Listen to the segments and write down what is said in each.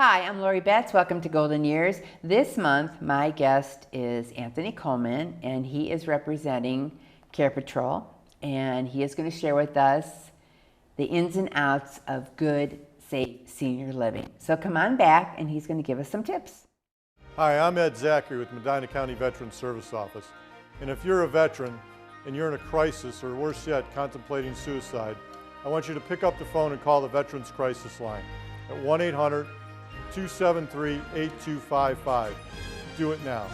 Hi, I'm Lori Betts. Welcome to Golden Years. This month, my guest is Anthony Coleman, and he is representing Care Patrol, and he is going to share with us the ins and outs of good, safe senior living. So come on back, and he's going to give us some tips. Hi, I'm Ed Zachary with Medina County Veterans Service Office. And if you're a veteran and you're in a crisis, or worse yet, contemplating suicide, I want you to pick up the phone and call the Veterans Crisis Line at 1-800-273-8255. Do it now.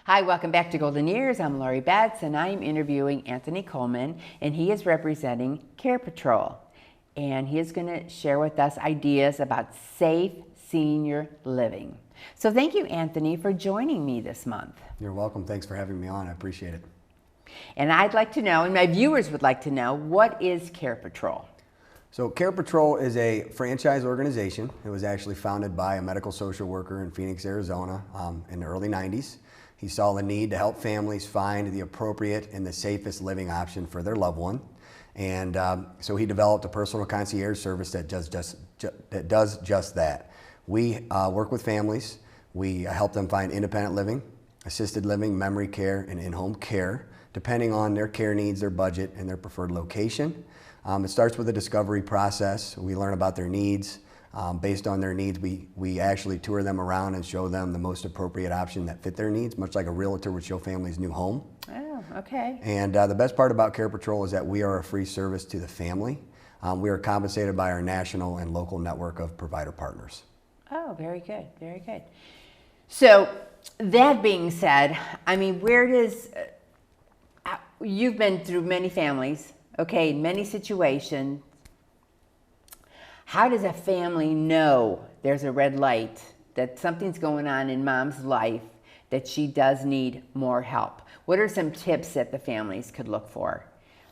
Hi, welcome back to Golden Years. I'm Lori Betts, and I'm interviewing Anthony Coleman, and he is representing Care Patrol. And he is going to share with us ideas about safe senior living. So thank you, Anthony, for joining me this month. You're welcome. Thanks for having me on. I appreciate it. And I'd like to know, and my viewers would like to know, what is Care Patrol? So Care Patrol is a franchise organization. It was actually founded by a medical social worker in Phoenix, Arizona in the early 90s. He saw the need to help families find the appropriate and the safest living option for their loved one. And so he developed a personal concierge service that does just that. We work with families. We help them find independent living, assisted living, memory care, and in-home care, depending on their care needs, their budget, and their preferred location. It starts with a discovery process. We learn about their needs. Based on their needs, we actually tour them around and show them the most appropriate option that fit their needs, much like a realtor would show families new home. Oh, okay. And the best part about Care Patrol is that we are a free service to the family. We are compensated by our national and local network of provider partners. Oh, very good, very good. So that being said, I mean, where does, you've been through many families, okay, many situations. How does a family know there's a red light, that something's going on in mom's life, that she does need more help? What are some tips that the families could look for?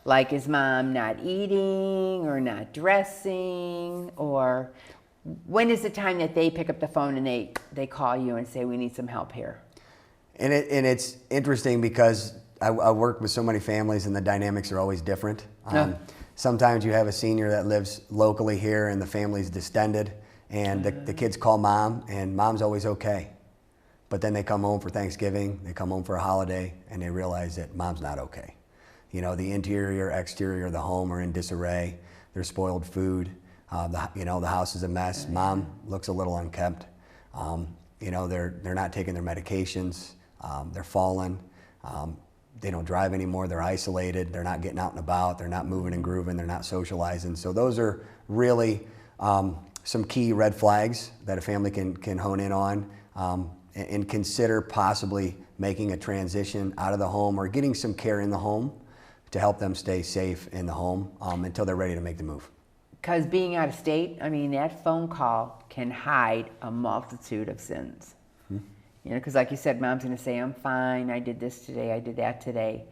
Like, is mom not eating or not dressing? Or when is the time that they pick up the phone and they call you and say, we need some help here? And it's interesting because I work with so many families and the dynamics are always different. Sometimes you have a senior that lives locally here and the family's distended, and the kids call mom, and mom's always okay. But then they come home for Thanksgiving, they come home for a holiday, and they realize that mom's not okay. You know, the interior, exterior of the home are in disarray. There's spoiled food. The house is a mess. Mom looks a little unkempt. They're not taking their medications. They're falling. They don't drive anymore. They're isolated. They're not getting out and about. They're not moving and grooving. They're not socializing. So those are really some key red flags that a family can hone in on and consider possibly making a transition out of the home or getting some care in the home to help them stay safe in the home until they're ready to make the move. Because being out of state, I mean, that phone call can hide a multitude of sins. You know, because like you said, mom's going to say, I'm fine, I did this today, I did that today.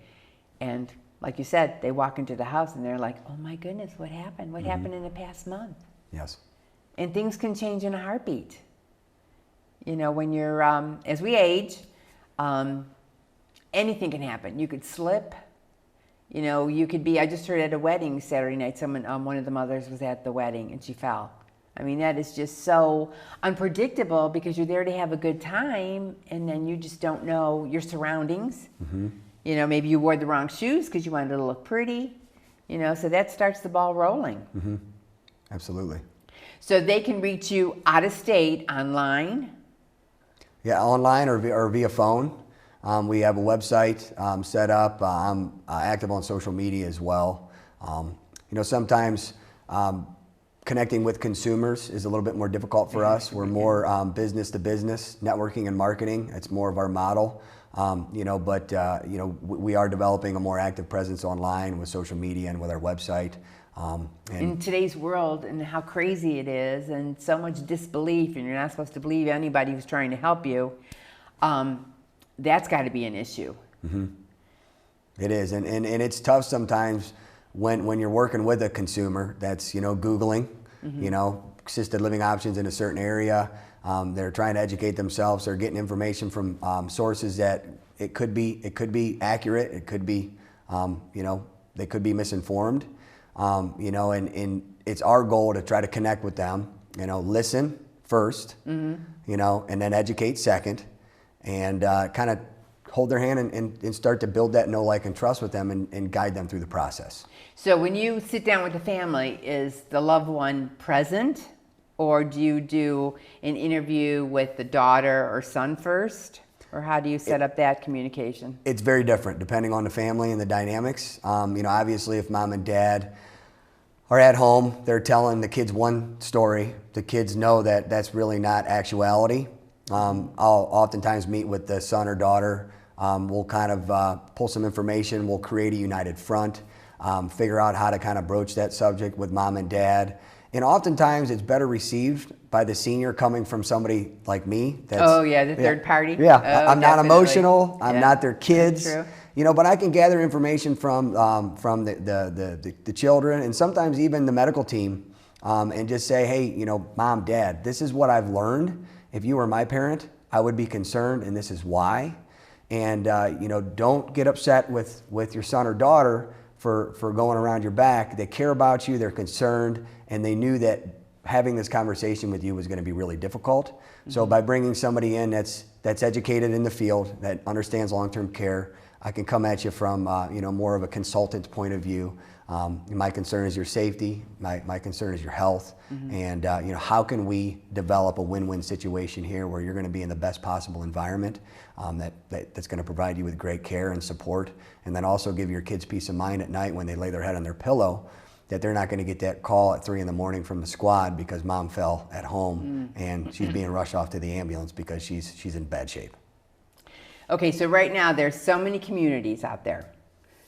And like you said, they walk into the house and they're like, oh my goodness, what happened? What happened in the past month? Yes. And things can change in a heartbeat. You know, when you're, as we age, anything can happen. You could slip. You know, you could be, I just heard at a wedding Saturday night, one of the mothers was at the wedding and she fell. I mean, that is just so unpredictable because you're there to have a good time and then you just don't know your surroundings. You know, maybe you wore the wrong shoes because you wanted to look pretty, you know, so that starts the ball rolling. Absolutely. So they can reach you out of state online? Yeah, online or via phone. We have a website set up. I'm active on social media as well. Sometimes connecting with consumers is a little bit more difficult for us. We're more business to business, networking and marketing. It's more of our model. We are developing a more active presence online with social media and with our website. In today's world and how crazy it is and so much disbelief, and you're not supposed to believe anybody who's trying to help you, that's got to be an issue. It is, and it's tough sometimes when you're working with a consumer that's Googling you know, assisted living options in a certain area. They're trying to educate themselves. They're getting information from sources that it could be accurate. It could be, you know, they could be misinformed. You know, and it's our goal to try to connect with them. You know, listen first, you know, and then educate second, and kind of hold their hand and start to build that know, like, and trust with them, and guide them through the process. So when you sit down with the family, is the loved one present, or do you do an interview with the daughter or son first? Or how do you set up that communication? It's very different depending on the family and the dynamics. You know, obviously if mom and dad are at home, they're telling the kids one story. The kids know that that's really not actuality. I'll oftentimes meet with the son or daughter. We'll kind of pull some information. We'll create a united front, figure out how to kind of broach that subject with mom and dad. And oftentimes it's better received by the senior coming from somebody like me. That's, the third party? Yeah, Oh, I'm not definitely. emotional. I'm not their kids. That's true. You know, but I can gather information from the children, and sometimes even the medical team, and just say, hey, you know, mom, dad, this is what I've learned. If you were my parent, I would be concerned, and this is why. And you know, don't get upset with your son or daughter for going around your back. They care about you. They're concerned, and they knew that having this conversation with you was going to be really difficult. Mm-hmm. So by bringing somebody in that's educated in the field, that understands long-term care, I can come at you from you know, more of a consultant point of view. My concern is your safety. My concern is your health. Mm-hmm. And you know, how can we develop a win-win situation here where you're going to be in the best possible environment that's going to provide you with great care and support, and then also give your kids peace of mind at night when they lay their head on their pillow, that they're not going to get that call at 3 a.m. from the squad because mom fell at home and she's being rushed off to the ambulance because she's in bad shape. Okay, so right now there's so many communities out there.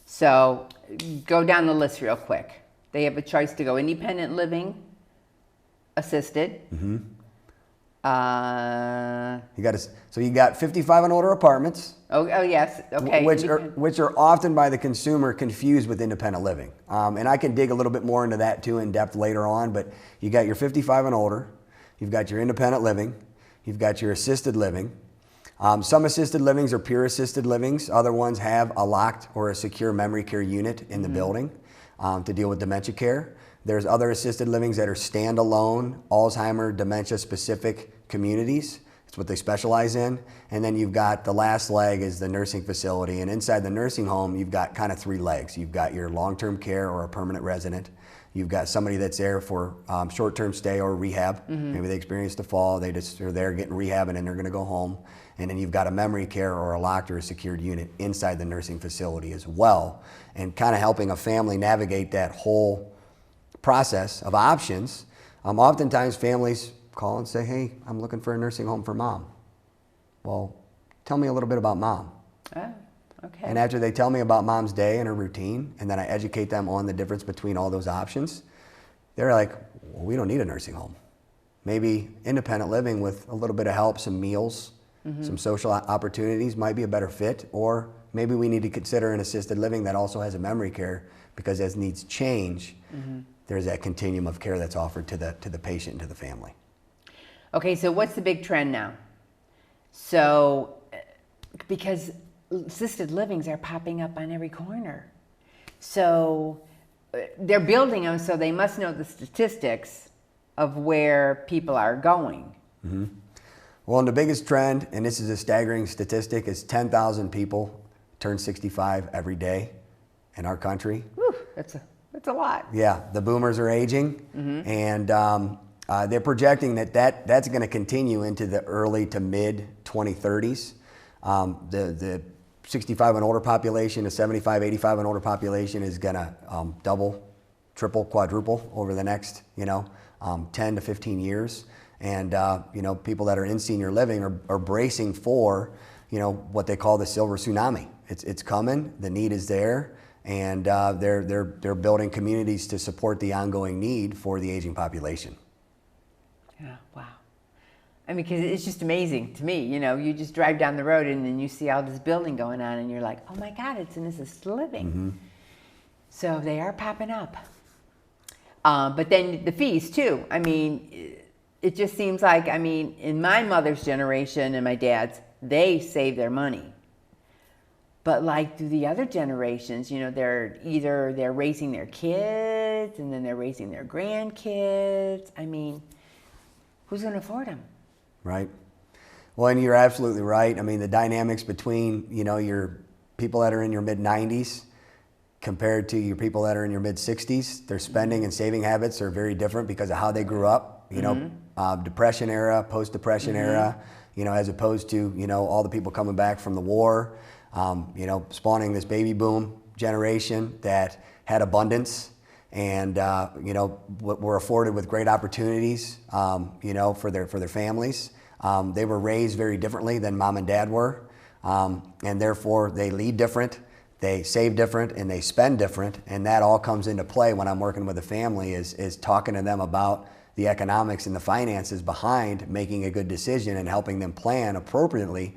So go down the list real quick. They have a choice to go independent living, assisted. Mm-hmm. You got 55 and older apartments. Oh yes, okay. Which are often by the consumer confused with independent living. And I can dig a little bit more into that too in depth later on, but you got your 55 and older, you've got your independent living, you've got your assisted living. Some assisted livings are pure assisted livings. Other ones have a locked or a secure memory care unit in the building to deal with dementia care. There's other assisted livings that are standalone, Alzheimer, dementia specific communities. It's what they specialize in. And then you've got the last leg is the nursing facility. And inside the nursing home, you've got kind of 3 legs. You've got your long-term care or a permanent resident. You've got somebody that's there for short-term stay or rehab. Mm-hmm. Maybe they experienced a fall, they just are there getting rehab and then they're gonna go home. And then you've got a memory care or a locked or a secured unit inside the nursing facility as well. And kind of helping a family navigate that whole process of options. Oftentimes families call and say, hey, I'm looking for a nursing home for mom. Well, tell me a little bit about mom. Oh, okay. And after they tell me about mom's day and her routine, and then I educate them on the difference between all those options, they're like, well, we don't need a nursing home. Maybe independent living with a little bit of help, some meals, some social opportunities might be a better fit, or maybe we need to consider an assisted living that also has a memory care, because as needs change, there's that continuum of care that's offered to the patient and to the family. Okay, so what's the big trend now? So, because assisted livings are popping up on every corner. So they're building them, so they must know the statistics of where people are going. Mm-hmm. Well, and the biggest trend, and this is a staggering statistic, is 10,000 people turn 65 every day in our country. Whew, that's a lot. Yeah, the boomers are aging, and they're projecting that's going to continue into the early to mid 2030s. The 65 and older population, the 75, 85 and older population is going to double, triple, quadruple over the next 10 to 15 years. And people that are in senior living are bracing for what they call the silver tsunami. It's coming. The need is there. And they're building communities to support the ongoing need for the aging population. Yeah, wow. I mean, because it's just amazing to me. You just drive down the road and then you see all this building going on and you're like, oh my God, it's an assisted living. So they are popping up. But then the fees too. I mean, it just seems like, I mean, in my mother's generation and my dad's, they save their money. But like through the other generations, you know, they're raising their kids and then they're raising their grandkids. I mean, who's going to afford them? Right. Well, and you're absolutely right. I mean, the dynamics between, you know, your people that are in your mid-90s compared to your people that are in your mid-60s, their spending and saving habits are very different because of how they grew up. You know, Depression era, post-Depression era, you know, as opposed to, you know, all the people coming back from the war, you know, spawning this baby boom generation that had abundance and, you know, were afforded with great opportunities, you know, for their families. They were raised very differently than mom and dad were, and therefore they lead different, they save different, and they spend different, and that all comes into play when I'm working with a family is talking to them about the economics and the finances behind making a good decision and helping them plan appropriately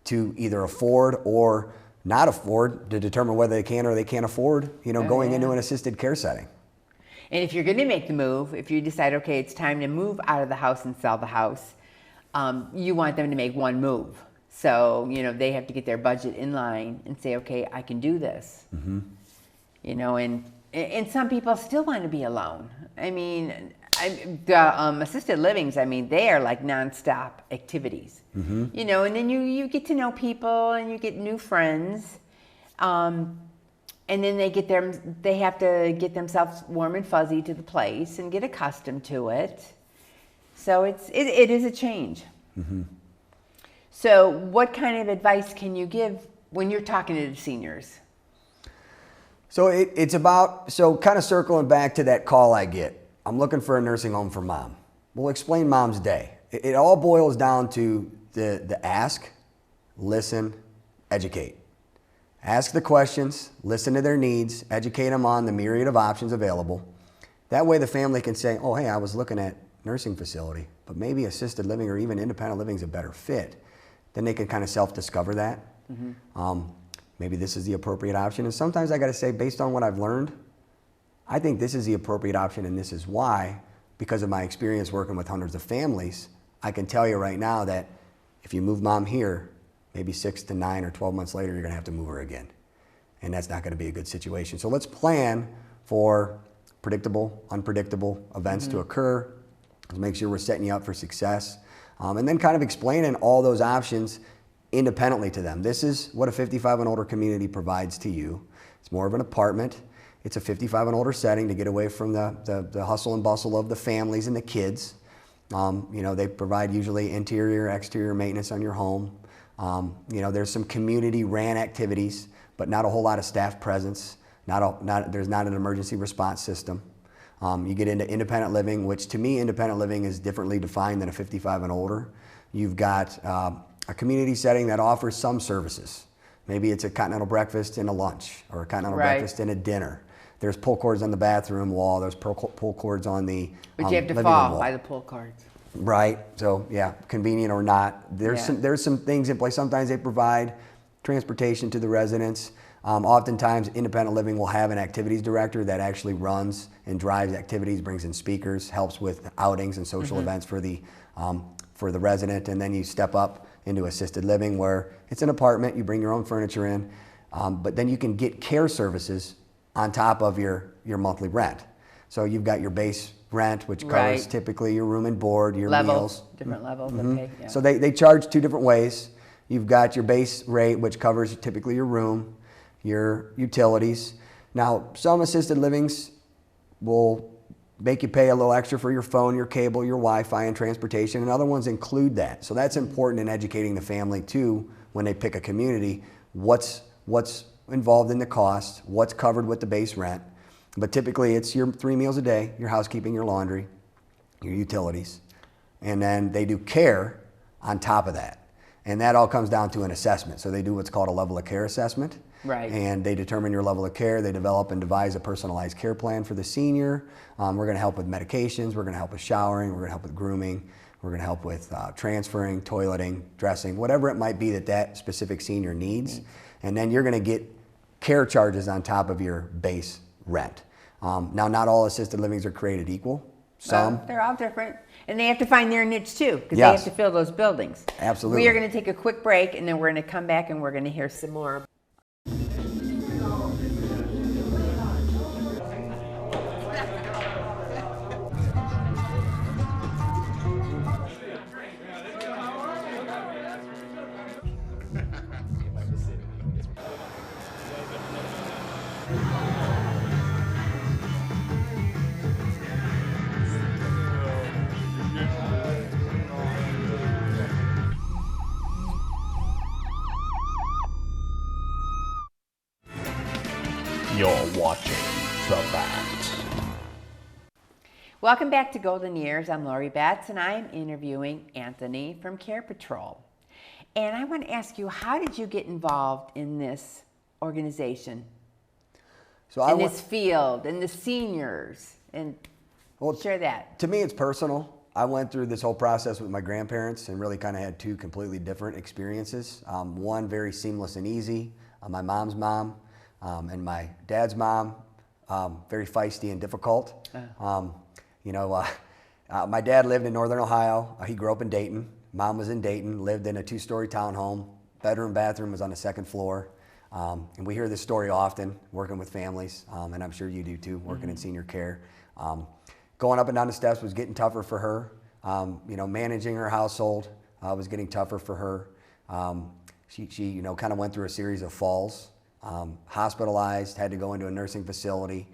to either afford or not afford to determine whether they can or they can't afford, you know, going into an assisted care setting. And if you're going to make the move, if you decide, okay, it's time to move out of the house and sell the house, you want them to make one move. So, you know, they have to get their budget in line and say, okay, I can do this. You know, and some people still want to be alone. I mean, the assisted livings, I mean, they are like nonstop activities. You know, and then you get to know people and you get new friends. And then they have to get themselves warm and fuzzy to the place and get accustomed to it. So it is a change. So what kind of advice can you give when you're talking to the seniors? So it's about, so kind of circling back to that call I get. I'm looking for a nursing home for mom. We'll explain mom's day. It all boils down to the ask, listen, educate. Ask the questions, listen to their needs, educate them on the myriad of options available. That way the family can say, oh, hey, I was looking at nursing facility, but maybe assisted living or even independent living is a better fit. Then they can kind of self-discover that. Maybe this is the appropriate option. And sometimes I got to say, based on what I've learned, I think this is the appropriate option and this is why, because of my experience working with hundreds of families, I can tell you right now that if you move mom here, maybe 6 to 9 or 12 months later, you're going to have to move her again. And that's not going to be a good situation. So let's plan for predictable, unpredictable events to occur. Let's make sure we're setting you up for success. And then kind of explaining all those options independently to them. This is what a 55 and older community provides to you. It's more of an apartment. It's a 55 and older setting to get away from the hustle and bustle of the families and the kids. You know, they provide usually interior, exterior maintenance on your home. You know, there's some community ran activities, but not a whole lot of staff presence. There's not an emergency response system. You get into independent living, which to me, independent living is differently defined than a 55 and older. You've got a community setting that offers some services. Maybe it's a continental breakfast and a lunch, or a continental breakfast and a dinner. There's pull cords on the bathroom wall. There's pull cords on the But you have to living fall room wall. by the pull cords. Right. So yeah, convenient or not, there's some things in place. Sometimes they provide transportation to the residents. Oftentimes, independent living will have an activities director that actually runs and drives activities, brings in speakers, helps with outings and social events for the resident. And then you step up into assisted living, where it's an apartment. You bring your own furniture in, but then you can get care services on top of your monthly rent. So you've got your base rent, which covers typically your room and board, your meals. Different levels of pay. Yeah. So they charge two different ways. You've got your base rate, which covers typically your room, your utilities. Now, some assisted livings will make you pay a little extra for your phone, your cable, your Wi-Fi, and transportation, and other ones include that. So that's important in educating the family too when they pick a community. What's involved in the cost, what's covered with the base rent. But typically it's your 3 meals a day, your housekeeping, your laundry, your utilities, and then they do care on top of that. And that all comes down to an assessment. So they do what's called a level of care assessment. Right. And they determine your level of care. They develop and devise a personalized care plan for the senior. We're going to help with medications. We're going to help with showering. We're going to help with grooming. We're going to help with transferring, toileting, dressing, whatever it might be that specific senior needs. And then you're going to get care charges on top of your base rent. Now, not all assisted livings are created equal. Some. They're all different. And they have to find their niche too, because Yes. they have to fill those buildings. Absolutely. We are going to take a quick break, and then we're going to come back and we're going to hear some more. You're watching The Bat. Welcome back to Golden Years. I'm Lori Betts, and I'm interviewing Anthony from Care Patrol. And I want to ask you, how did you get involved in this organization, So in this field, in the seniors, and share that. To me, it's personal. I went through this whole process with my grandparents and really kind of had two completely different experiences. One very seamless and easy. My mom's mom and my dad's mom, very feisty and difficult. My dad lived in Northern Ohio. He grew up in Dayton. Mom was in Dayton, lived in a 2-story townhome. Bedroom, bathroom was on the 2nd floor. And we hear this story often, working with families, and I'm sure you do too, working in senior care. Going up and down the steps was getting tougher for her. Managing her household was getting tougher for her. She kind of went through a series of falls, hospitalized, had to go into a nursing facility,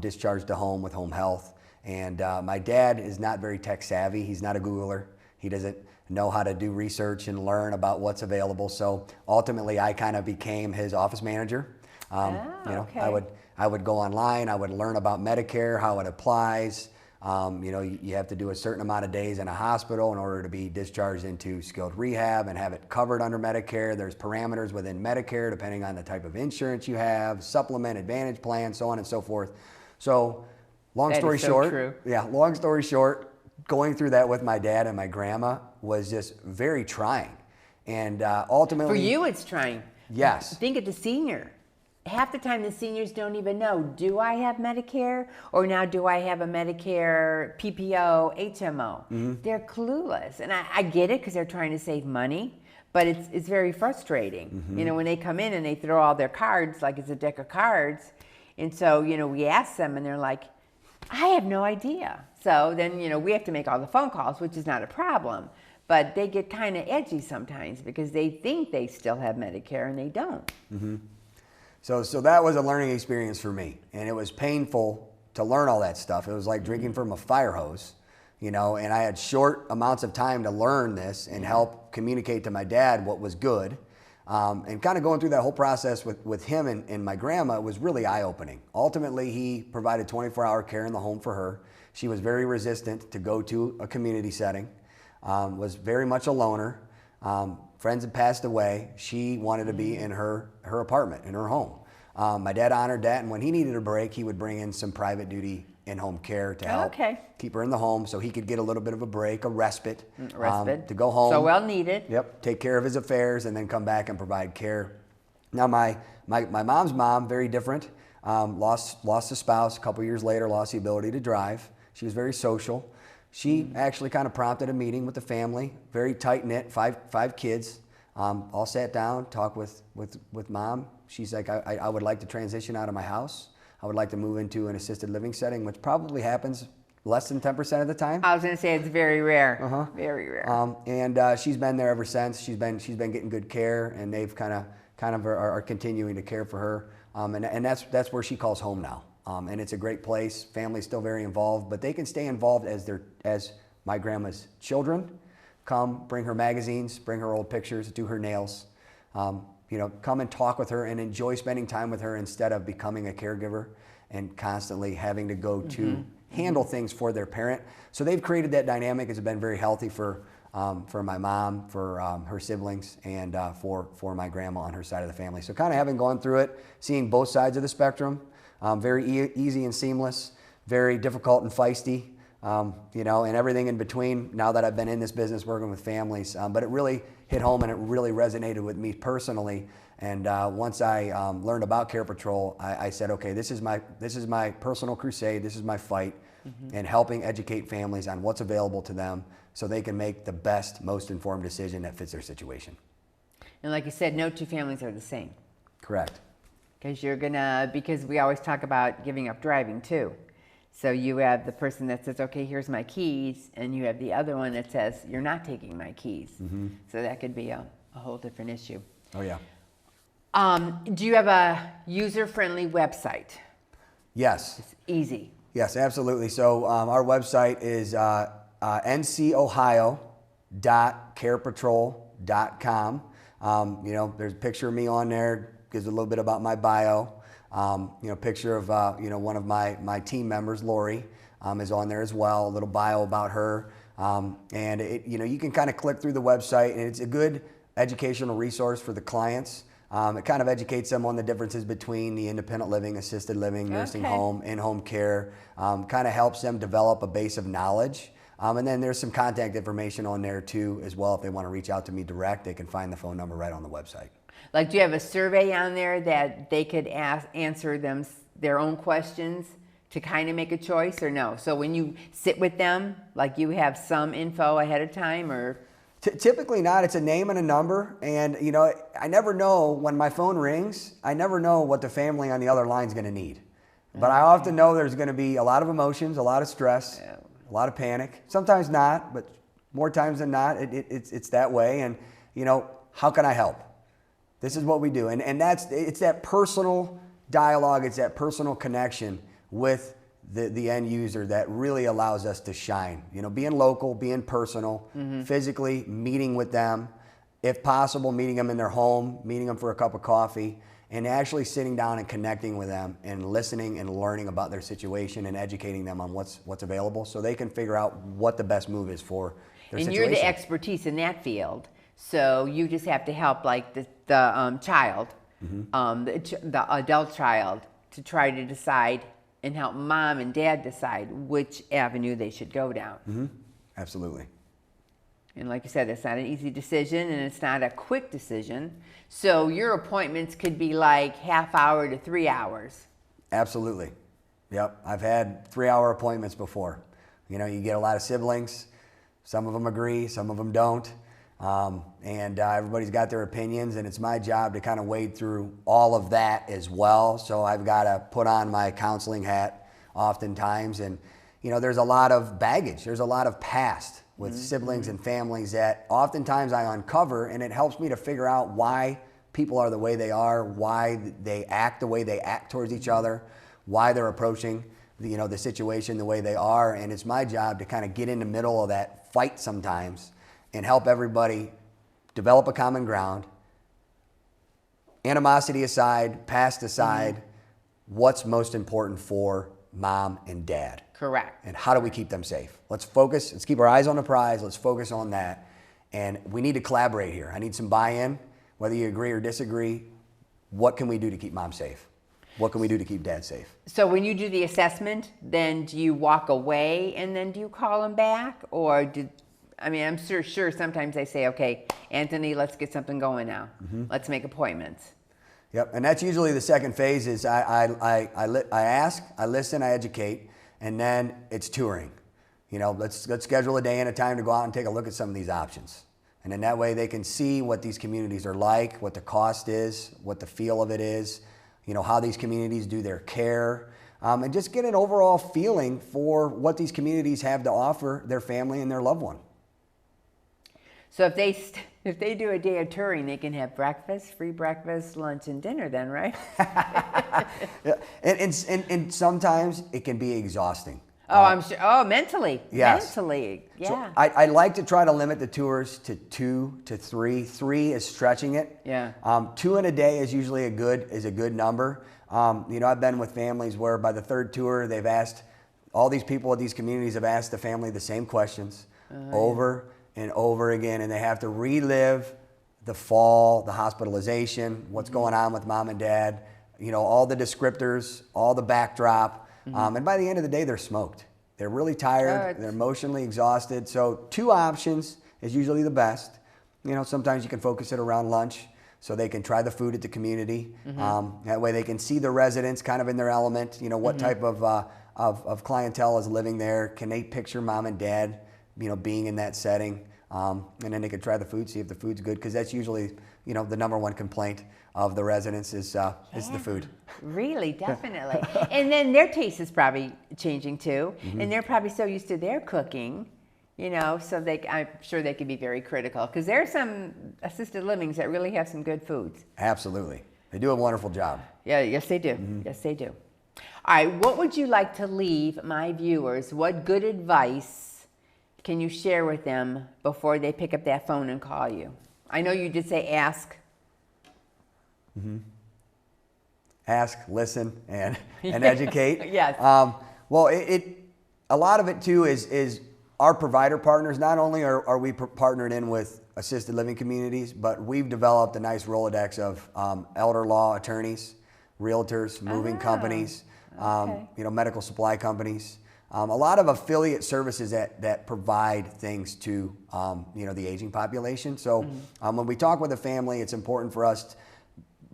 discharged to home with home health. And my dad is not very tech savvy. He's not a Googler. He doesn't know how to do research and learn about what's available. So ultimately, I kind of became his office manager. Okay. I would go online. I would learn about Medicare, how it applies. You have to do a certain amount of days in a hospital in order to be discharged into skilled rehab and have it covered under Medicare. There's parameters within Medicare depending on the type of insurance you have, supplement, advantage plan, so on and so forth. So, long story short, going through that with my dad and my grandma was just very trying. And ultimately... For you, it's trying. Yes. Think of the senior. Half the time the seniors don't even know, do I have Medicare? Or now do I have a Medicare PPO, HMO? Mm-hmm. They're clueless. And I get it because they're trying to save money, but it's very frustrating. Mm-hmm. When they come in and they throw all their cards like it's a deck of cards. And so, we ask them and they're like, I have no idea. So then, we have to make all the phone calls, which is not a problem. But they get kind of edgy sometimes because they think they still have Medicare and they don't. Mm-hmm. So that was a learning experience for me, and it was painful to learn all that stuff. It was like drinking from a fire hose, and I had short amounts of time to learn this and help communicate to my dad what was good. And kind of going through that whole process with him and my grandma was really eye-opening. Ultimately, he provided 24-hour care in the home for her. She was very resistant to go to a community setting, was very much a loner. Friends had passed away. She wanted to be in her apartment, in her home. My dad honored that, and when he needed a break, he would bring in some private duty in-home care to help keep her in the home so he could get a little bit of a break, a respite. To go home. So well needed. Yep, take care of his affairs and then come back and provide care. Now my mom's mom, very different, lost a spouse. A couple years later, lost the ability to drive. She was very social. She actually kind of prompted a meeting with the family, very tight-knit, five kids. All sat down, talked with mom. She's like, I would like to transition out of my house. I would like to move into an assisted living setting, which probably happens less than 10% of the time. I was going to say it's very rare, very rare. And she's been there ever since. She's been getting good care, and they've kind of are continuing to care for her. And that's where she calls home now. And it's a great place. Family's still very involved, but they can stay involved as my grandma's children. Come, bring her magazines, bring her old pictures, do her nails. Come and talk with her and enjoy spending time with her instead of becoming a caregiver and constantly having to go to handle things for their parent. So they've created that dynamic. It's been very healthy for my mom, for her siblings, and for my grandma on her side of the family. So kind of having gone through it, seeing both sides of the spectrum, very easy and seamless, very difficult and feisty, and everything in between now that I've been in this business working with families. But it really hit home and it really resonated with me personally And once I learned about Care Patrol, I said, okay, this is my personal crusade. This is my fight, and helping educate families on what's available to them so they can make the best, most informed decision that fits their situation. And like you said, no two families are the same. Correct. Because we always talk about giving up driving too. So you have the person that says, okay, here's my keys, and you have the other one that says, you're not taking my keys. So that could be a whole different issue. Oh, yeah. Do you have a user-friendly website? Yes. It's easy. Yes, absolutely. So our website is ncohio.carepatrol.com. There's a picture of me on there, gives a little bit about my bio. Picture of one of my team members, Lori, is on there as well. A little bio about her, and you can kind of click through the website, and it's a good educational resource for the clients. It kind of educates them on the differences between the independent living, assisted living, nursing home, in-home care. Kind of helps them develop a base of knowledge. And then there's some contact information on there too as well. If they want to reach out to me direct, they can find the phone number right on the website. Like, do you have a survey on there that they could answer their own questions to kind of make a choice, or no? So when you sit with them, like, you have some info ahead of time, or? Typically not. It's a name and a number, and I never know when my phone rings. I never know what the family on the other line is going to need, but I often know there's going to be a lot of emotions, a lot of stress, a lot of panic. Sometimes not, but more times than not, it's that way. And how can I help? This is what we do, and it's that personal dialogue. It's that personal connection with the end user that really allows us to shine. Being local, being personal, physically meeting with them, if possible, meeting them in their home, meeting them for a cup of coffee, and actually sitting down and connecting with them and listening and learning about their situation and educating them on what's available so they can figure out what the best move is for their situation. And you're the expertise in that field, so you just have to help, like, the child, the adult child, to try to decide and help mom and dad decide which avenue they should go down. Absolutely. And like you said, it's not an easy decision, and it's not a quick decision. So your appointments could be like half hour to 3 hours. Absolutely. Yep. I've had 3-hour appointments before. You get a lot of siblings. Some of them agree, some of them don't. And everybody's got their opinions, and it's my job to kind of wade through all of that as well. So I've got to put on my counseling hat oftentimes, and there's a lot of baggage. There's a lot of past with siblings and families that oftentimes I uncover, and it helps me to figure out why people are the way they are, why they act the way they act towards each other, why they're approaching the situation the way they are. And it's my job to kind of get in the middle of that fight sometimes and help everybody develop a common ground, animosity aside, past aside, what's most important for mom and dad. Correct. And how do we keep them safe? Let's focus, let's keep our eyes on the prize, let's focus on that. And we need to collaborate here. I need some buy-in, whether you agree or disagree. What can we do to keep mom safe? What can we do to keep dad safe? So when you do the assessment, then do you walk away and then do you call them back? Or I'm sure sometimes they say, okay, Anthony, let's get something going now. Let's make appointments. Yep, and that's usually the second phase is I ask, I listen, I educate, and then it's touring. Let's schedule a day and a time to go out and take a look at some of these options. And then that way they can see what these communities are like, what the cost is, what the feel of it is, how these communities do their care, and just get an overall feeling for what these communities have to offer their family and their loved one. So if they do a day of touring, they can have breakfast, free breakfast, lunch, and dinner then, right? Yeah. And sometimes it can be exhausting. Oh, I'm sure. Oh, mentally. Yes. Mentally, yeah. So I like to try to limit the tours to 2 to 3. 3 is stretching it. Yeah. 2 in a day is usually a good number. I've been with families where by the third tour, they've asked, all these people at these communities have asked the family the same questions over and over again, and they have to relive the fall, the hospitalization, what's going on with mom and dad, all the descriptors, all the backdrop. And by the end of the day, they're smoked. They're really tired. They're emotionally exhausted. So 2 options is usually the best. Sometimes you can focus it around lunch. so they can try the food at the community. That way they can see the residents kind of in their element, you know, what type of clientele is living there. Can they picture mom and dad, you know, being in that setting? And then they can try the food, see if the food's good, because that's usually, you know, the number one complaint of the residents is the food. Really, definitely. And then their taste is probably changing too, and they're probably so used to their cooking, you know, so I'm sure they can be very critical, because there are some assisted livings that really have some good foods. Absolutely. They do a wonderful job. Yeah, yes they do. Yes they do. All right, what would you like to leave my viewers? What good advice can you share with them before they pick up that phone and call you? I know you did say ask. Ask, listen, and educate. Yes. Well, a lot of it too is our provider partners. Not only are we partnered in with assisted living communities, but we've developed a nice Rolodex of elder law attorneys, realtors, moving companies, you know, medical supply companies. A lot of affiliate services that provide things to you know, the aging population. So when we talk with a family, it's important for us.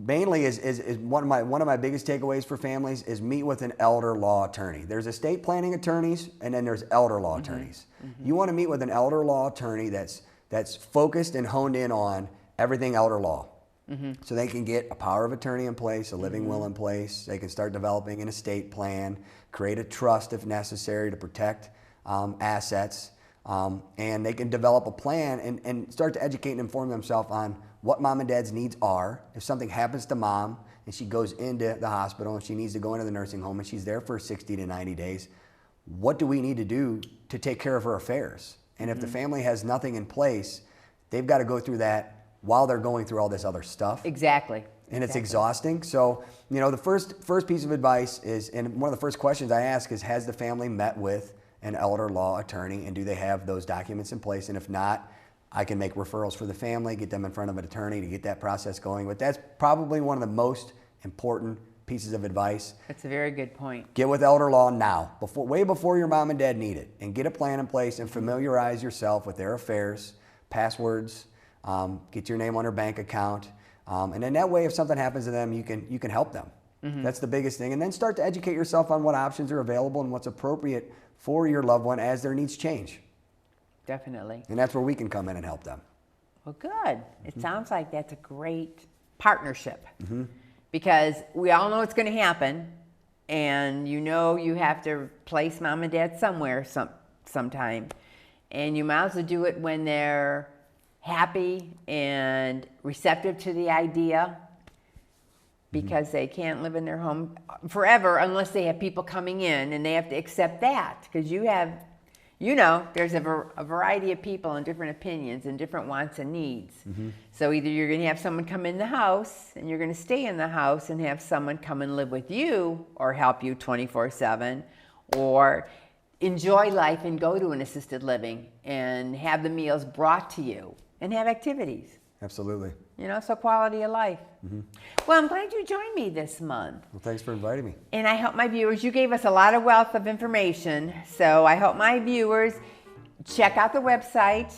Mainly is one of my biggest takeaways for families is meet with an elder law attorney. There's estate planning attorneys, and then there's elder law attorneys. You want to meet with an elder law attorney that's focused and honed in on everything elder law. So they can get a power of attorney in place, a living will in place. They can start developing an estate plan, create a trust if necessary to protect assets, and they can develop a plan and start to educate and inform themselves on what mom and dad's needs are. If something happens to mom and she goes into the hospital and she needs to go into the nursing home and she's there for 60 to 90 days, what do we need to do to take care of her affairs? And if the family has nothing in place, they've got to go through that while they're going through all this other stuff. Exactly. And it's exhausting. So, you know, the first piece of advice is, and one of the first questions I ask is, has the family met with an elder law attorney, and do they have those documents in place? And if not, I can make referrals for the family, get them in front of an attorney to get that process going. But that's probably one of the most important pieces of advice. That's a very good point. Get with elder law now, way before your mom and dad need it, and get a plan in place and familiarize yourself with their affairs, passwords, get your name on their bank account, and then that way, if something happens to them, you can help them. That's the biggest thing. And then start to educate yourself on what options are available and what's appropriate for your loved one as their needs change. Definitely. And that's where we can come in and help them. Well, good. It sounds like that's a great partnership, because we all know it's going to happen, and you know you have to place mom and dad somewhere sometime, and you might as well do it when they're happy and receptive to the idea, because they can't live in their home forever unless they have people coming in, and they have to accept that, because you know, there's a variety of people and different opinions and different wants and needs. So either you're going to have someone come in the house and you're going to stay in the house and have someone come and live with you or help you 24/7, or enjoy life and go to an assisted living and have the meals brought to you and have activities. Absolutely. You know, so quality of life. Well, I'm glad you joined me this month. Well, thanks for inviting me. And I hope my viewers, you gave us a lot of wealth of information, so I hope my viewers check out the website,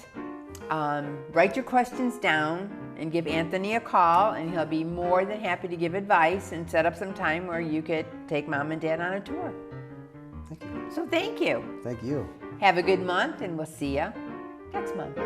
write your questions down, and give Anthony a call, and he'll be more than happy to give advice and set up some time where you could take mom and dad on a tour. Thank you. So thank you. Thank you. Have a good month, and we'll see you next month.